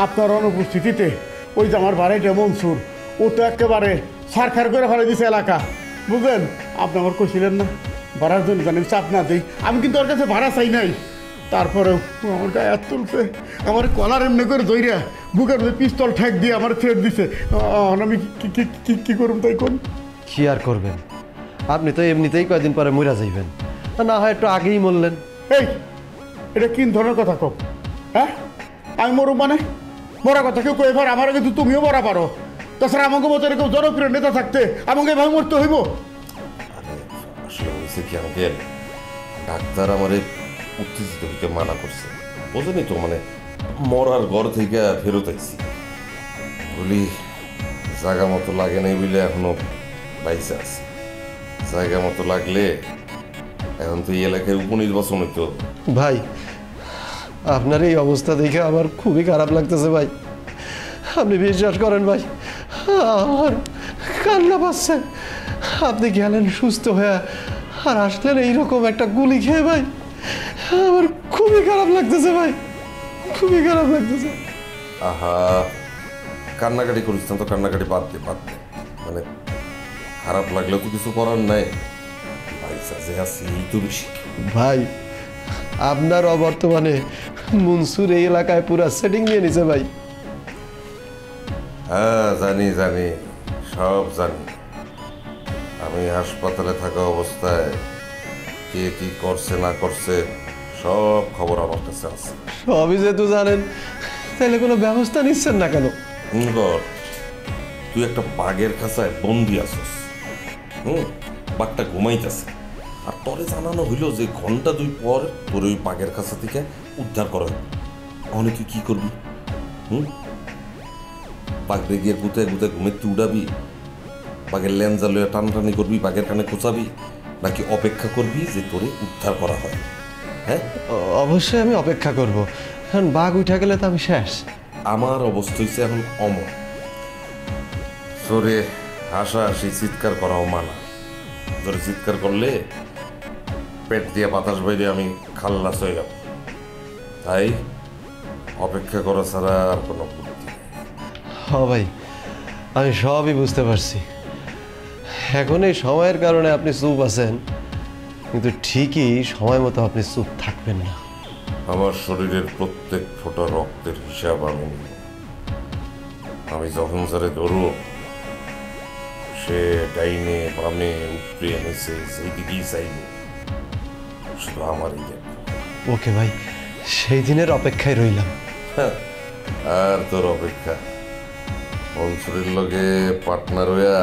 আপনার অনুপস্থিতিতে ওই যে আমার বাড়িটা মনসুর ও তো একেবারে সারখার করে ফেলে দিছে এলাকা, বুঝলেন? আপনি আমার কইছিলেন না ভাড়ার জন্য জানেন চাপ না দিই, আমি কিন্তু ওর কাছে ভাড়া চাই নাই। তারপরেও আমার গায়ে হাত তুলছে, আমার কলার এমনি করে ধইরা বুকের মধ্যে পিস্তল ঠেক দিয়ে আমার থ্রেট দিছে। আমি কি করুন তাই কোন? কি আর করবেন, আপনি তো এমনিতেই কয়দিন পরে মইরা যাইবেন, না হয় একটু আগেই মরলেন। এই এটা কি ধরনের কথা কব? হ্যাঁ, আমি মরু মানে মরা কথা কেউ কই এবার আমার কিন্তু তুমিও মরা পারো। তাছাড়া আমাকে মতো এরকম জনপ্রিয় নেতা থাকতে আমাকে এভাবে মরতে হইব? আসলে হয়েছে কি আঙ্কেল, ডাক্তার আমার উত্তেজিত হইতে মানা করছে, বোঝেনি তো, মানে মরার ঘর থেকে ফেরত আইছি বলি জায়গা মতো লাগে নাই বলে এখনো বাইসে আছে। জায়গা মতো লাগলে এখন তো এই এলাকায় উপনির্বাচন হইতো। ভাই আপনার এই অবস্থা দেখে আমার খুবই খারাপ লাগতেছে ভাই, আপনি বিশ্বাস করেন ভাই, আমার কান্না পাচ্ছে। আপনি গেলেন সুস্থ হয়ে আর আসলেন এইরকম একটা গুলি খেয়ে ভাই, আমার খুবই খারাপ লাগতেছে ভাই, খুবই খারাপ লাগতেছে। আহা, কান্নাকাটি করিস না তো, কান্নাকাটি বাদ দে, মানে খারাপ লাগলেও তো কিছু করার নাই, পয়সা যে আছে এই তো বেশি। ভাই আপনার অবর্তমানে মনসুর এই এলাকায় পুরা সেটিং নিয়ে নিছে ভাই। হ্যাঁ জানি সব জানি। আমি হাসপাতালে থাকা অবস্থায় কে কি করছে না করছে সব খবর আমার কাছে আছে। সবই যেহেতু জানেন তাহলে কোনো ব্যবস্থা নিচ্ছেন না কেন? তুই একটা বাঘের খাঁচায় বন্দি আছিস, বাঘটা ঘুমাইতেছে, আর তোরে জানানো হইলো যে ঘন্টা 2 পর তোর ওই বাঘের খাঁচা থেকে উদ্ধার করা হবে। অনেক তুই কি করবি? বাঘরে গিয়ে গুতে ঘুমের তুই উড়াবি, বাঘের লেঞ্জা লইয়া টানটানি করবি, বাঘের কানে কোচাবি, নাকি অপেক্ষা করবি যে তোরে উদ্ধার করা হয়? হ্যাঁ, অবশ্যই আমি অপেক্ষা করব, কারণ বাঘ উঠে গেলে তো আমি শেষ। আমার অবস্থা হয়েছে এখন অমর। জোরে হাসাহাসি চিৎকার করাও মানা, জোরে চিৎকার করলে পেট দিয়ে বাতাস বাইরে আমি খাল্লাস হয়ে যাব। তাই অপেক্ষা করা ছাড়া আর কোনো বুদ্ধি নেই। ভাই আমি সবই বুঝতে পারছি, এখন এই সময়ের কারণে আপনি চুপ আছেন, কিন্তু ঠিকই সময় মতো আপনি চুপ থাকবেন না। আমার শরীরের প্রত্যেক ফোঁটা রক্তের হিসাব আমি নিব। আমি যখন যারে ধরব সে ডাইনে বামে উপরে নিচে সেই দিকেই চাইব, শুধু আমারই দেখব। ওকে ভাই, সেই দিনের অপেক্ষায় রইলাম। আর তোর অপেক্ষা? মনসুরের লগে পার্টনার হইয়া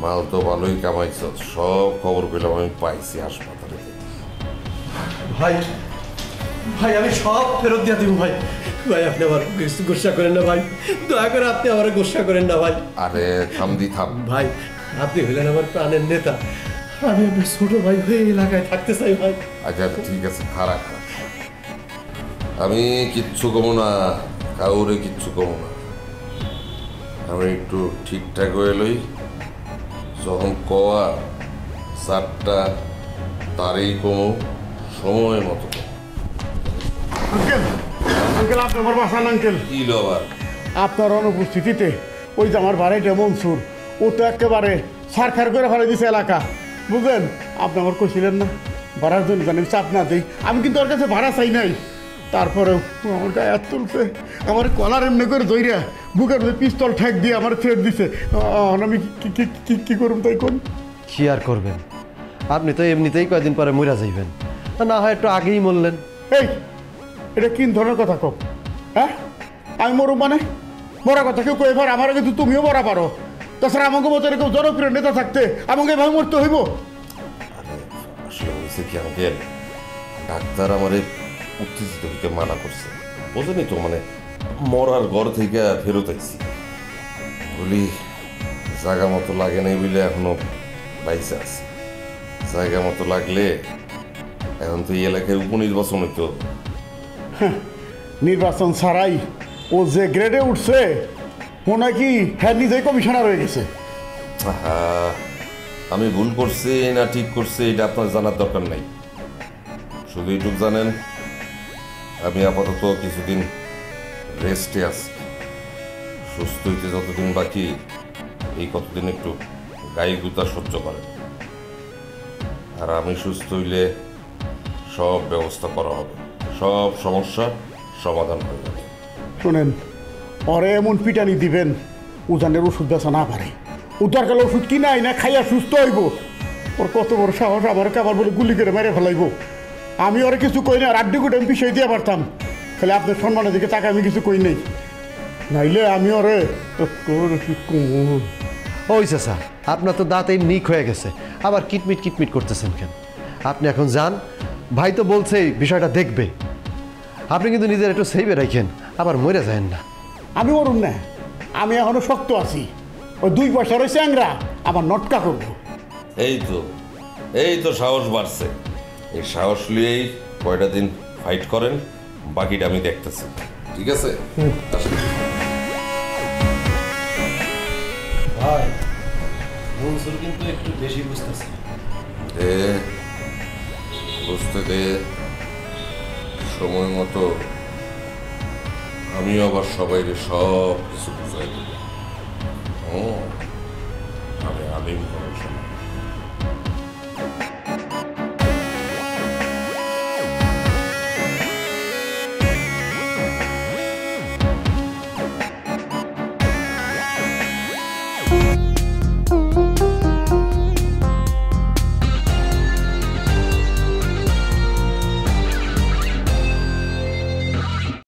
মাল তো ভালোই কামাইছ, সব খবর পেলাম আমি পাইছি হাসপাতালে। ভাই ভাই আমি সব ফেরত দিয়ে দিব ভাই, ভাই আপনি আমার গোসা করেন না ভাই, দয়া করে আপনি আমার গোসা করেন না ভাই। আরে থাম ভাই, আপনি হলেন আমার প্রাণের নেতা, আমি আপনার ছোট ভাই হয়ে এলাকায় থাকতে চাই ভাই। আচ্ছা ঠিক আছে, খারাপ আমি কিচ্ছু কমো না, কাউরে কিচ্ছু কমো না। আমি একটু ঠিকঠাক হয়ে লই, যখন কয়া 4টা তারই কমো, সময় মতো। আঙ্কেল আপনি আমার বাসান আঙ্কেল। কি আবার? আপনার অনুপস্থিতিতে ওই যে আমার বাড়িটা মনসুর ও তো একেবারে সারখার করে ফেলে দিছে এলাকা, বুঝলেন? আপনি আমার কইছিলেন না ভাড়ার জন্য জানেন চাপ না দিই, আমি কিন্তু ওর কাছে ভাড়া চাই নাই। তারপরেও আমার গায়ে হাত তুলছে, আমার কলার এমনি করে ধইরা বুকের মধ্যে পিস্তল ঠেক দিয়ে আমার থ্রেট দিছে। আমি কি করুন তাই কোন? কি আর করবেন, আপনি তো এমনিতেই কয়দিন পরে মইরা যাইবেন, না হয় একটু আগেই মরলেন। এই এটা কি ধরনের কথা কব? হ্যাঁ, আমি মরু মানে মরা কথা কেউ কই এবার আমার কিন্তু তুমিও মরা পারো। তাছাড়া আমাকে মতো এরকম জনপ্রিয় নেতা থাকতে আমাকে এভাবে মরতে হইব? আসলে হয়েছে কি আঙ্কেল, ডাক্তার আমার উত্তেজিত হইতে মানা করছে, বোঝেনি তো, মানে মরার ঘর থেকে ফেরত আইছি বলি জায়গা মতো লাগে নাই বলে এখনো বাইসে আছে। জায়গা মতো লাগলে এখন তো এই এলাকায় উপনির্বাচন হইতো। নির্বাচন ছাড়াই ও যে গ্রেডে উঠছে ও নাকি হ্যাঁ নিজেই কমিশনার হয়ে গেছে। আমি ভুল করছি না ঠিক করছি এটা আপনার জানার দরকার নাই, শুধু এইটুকু জানেন আমি আপাতত কিছুদিন রেস্টে আছে। সুস্থ হইতে যতদিন বাকি, এই কতদিন একটু গায়ে গুতা সহ্য করেন। আর আমি সুস্থ হইলে সব ব্যবস্থা করা হবে, সব সমস্যার সমাধান হয়ে যাবে। শোনেন, ওরে এমন পিটানি দিবেন উজানের ওষুধ বেচা না পারে। উদ্ধার কালে ওষুধ কিনাই না খাইয়া সুস্থ হইব। ওর কত বড় সাহস আমার কাবার বলে গুলি করে মেরে ফেলাইব। আমি ওরে কিছু কই না, আর আড্ডি গুটে আমি পিছিয়ে দিয়ে পারতাম। খালি আপনার সম্মানের দিকে তাকে আমি কিছু কই নেই, নাইলে আমি ওরে ওই চাচা, আপনার তো দাঁত এই নিক হয়ে গেছে, আবার কিটমিট কিটমিট করতেছেন কেন? আপনি এখন যান, ভাই তো বলছেই বিষয়টা দেখবে। আপনি কিন্তু নিজের একটু সেভে রাখেন, আবার মরে যায়েন না। আমি ওরুন না, আমি এখনো শক্ত আছি। ওই 2 পয়সার ওই চ্যাংরা আবার নটকা করবো। এই তো সাহস বাড়ছে। এই সাহস নিয়েই কয়টা দিন ফাইট করেন, বাকিটা আমি দেখতেছি। ঠিক আছে? আসেন। ভাই মনসুর কিন্তু একটু বেশি বুঝতেছে। বুঝতে দে, সময় মতো আমিও আবার সবাইকে সব কিছু বুঝাই দেব। আমি আলিম কোনো সময়